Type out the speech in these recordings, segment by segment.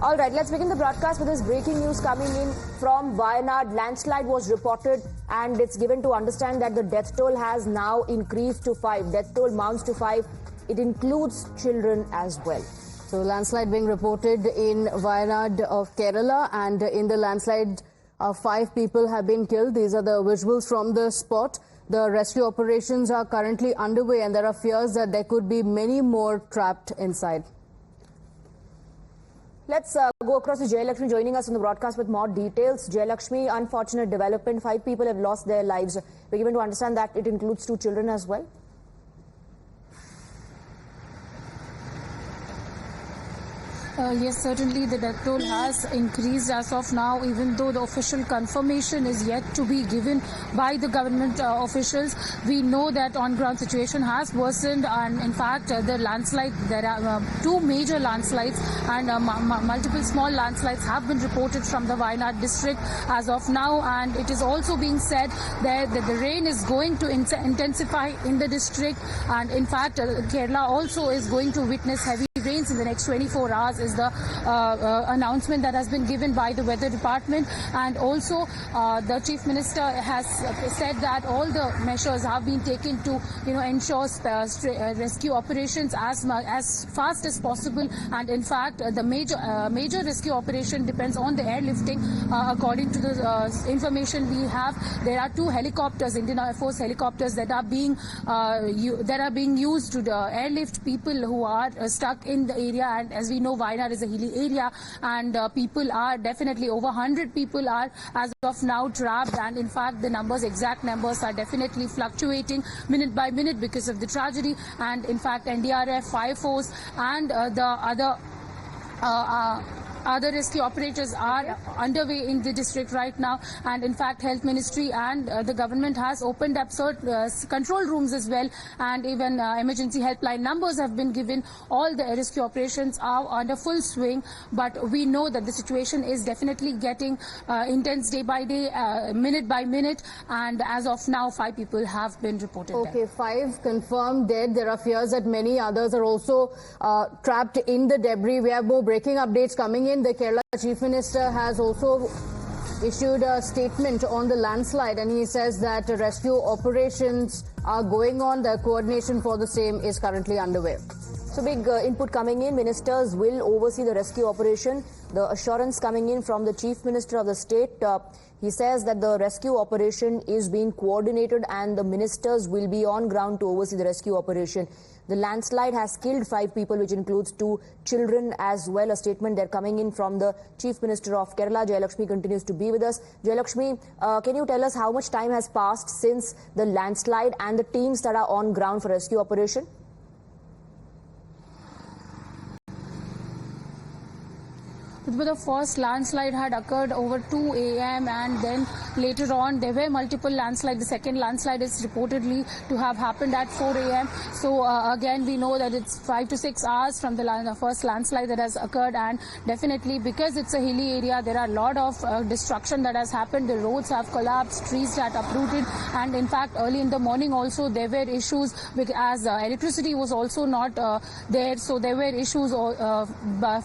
All right, let's begin the broadcast with this breaking news coming in from Wayanad. Landslide was reported and it's given to understand that the death toll has now increased to 5. Death toll mounts to 5. It includes children as well. So landslide being reported in Wayanad of Kerala, and in the landslide 5 people have been killed. These are the visuals from the spot. The rescue operations are currently underway and there are fears that there could be many more trapped inside. Let's go across to Jayalakshmi joining us on the broadcast with more details. Jayalakshmi, unfortunate development. 5 people have lost their lives. We're given to understand that it includes 2 children as well. Yes, certainly the death toll has increased as of now, even though the official confirmation is yet to be given by the government officials. We know that on-ground situation has worsened, and in fact, the landslide, there are 2 major landslides and multiple small landslides have been reported from the Wayanad district as of now, and it is also being said that the rain is going to intensify in the district, and in fact, Kerala also is going to witness heavy rains in the next 24 hours is the announcement that has been given by the weather department. And also the chief minister has said that all the measures have been taken to ensure rescue operations as fast as possible. And in fact the major rescue operation depends on the airlifting. According to the information we have, there are 2 helicopters, Indian Air Force helicopters, that are being used to airlift people who are stuck in the area. And as we know, Wayanad is a hilly area, and people are definitely over 100 people are as of now trapped, and in fact the exact numbers are definitely fluctuating minute by minute because of the tragedy. And in fact NDRF, Fire Force and the other rescue operators are underway in the district right now, and in fact Health Ministry and the government has opened up control rooms as well, and even emergency helpline numbers have been given. All the rescue operations are under full swing, but we know that the situation is definitely getting intense day by day, minute by minute, and as of now 5 people have been reported dead. 5 confirmed dead. There are fears that many others are also trapped in the debris. We have more breaking updates coming in. The Kerala Chief Minister has also issued a statement on the landslide, and he says that rescue operations are going on. The coordination for the same is currently underway. So big input coming in. Ministers will oversee the rescue operation. The assurance coming in from the Chief Minister of the state. He says that the rescue operation is being coordinated and the ministers will be on ground to oversee the rescue operation. The landslide has killed 5 people, which includes 2 children as well. A statement there coming in from the Chief Minister of Kerala. Jayalakshmi continues to be with us. Jayalakshmi, can you tell us how much time has passed since the landslide and the teams that are on ground for rescue operation? The first landslide had occurred over 2 a.m. and then later on there were multiple landslides. The second landslide is reportedly to have happened at 4 a.m. So again we know that it's 5 to 6 hours from the first landslide that has occurred, and definitely because it's a hilly area there are a lot of destruction that has happened. The roads have collapsed, trees had uprooted, and in fact early in the morning also there were issues as electricity was also not there, so there were issues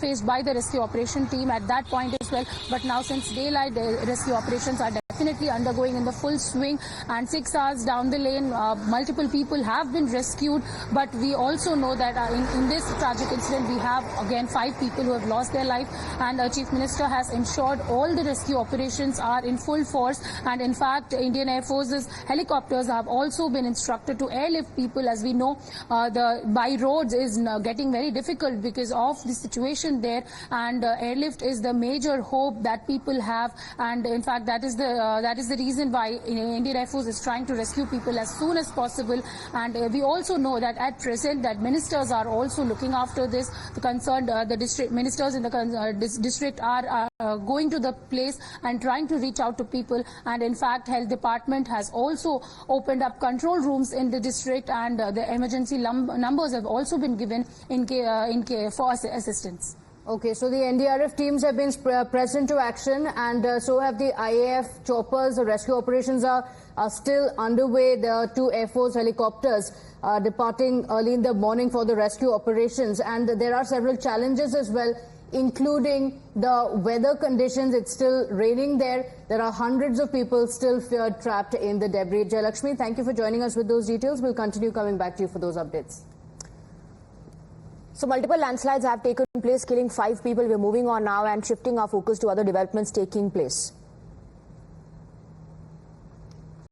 faced by the rescue operation team at that point as well. But now since daylight, the rescue operations are definitely undergoing in the full swing, and 6 hours down the lane multiple people have been rescued. But we also know that in this tragic incident we have again 5 people who have lost their life, and the Chief Minister has ensured all the rescue operations are in full force. And in fact Indian Air Force's helicopters have also been instructed to airlift people. As we know, by roads is getting very difficult because of the situation there, and airlift is the major hope that people have, and in fact that is the reason why Indian Air Force is trying to rescue people as soon as possible. And we also know that at present that ministers are also looking after this. The concerned the district ministers in the district are going to the place and trying to reach out to people, and in fact Health Department has also opened up control rooms in the district, and the emergency numbers have also been given for assistance. Okay, so the NDRF teams have been pressed into action, and so have the IAF choppers. The rescue operations are still underway. There are 2 Air Force helicopters departing early in the morning for the rescue operations, and there are several challenges as well including the weather conditions. It's still raining there. There are hundreds of people still feared trapped in the debris. Jayalakshmi, thank you for joining us with those details. We'll continue coming back to you for those updates. So multiple landslides have taken place, killing 5 people. We're moving on now and shifting our focus to other developments taking place.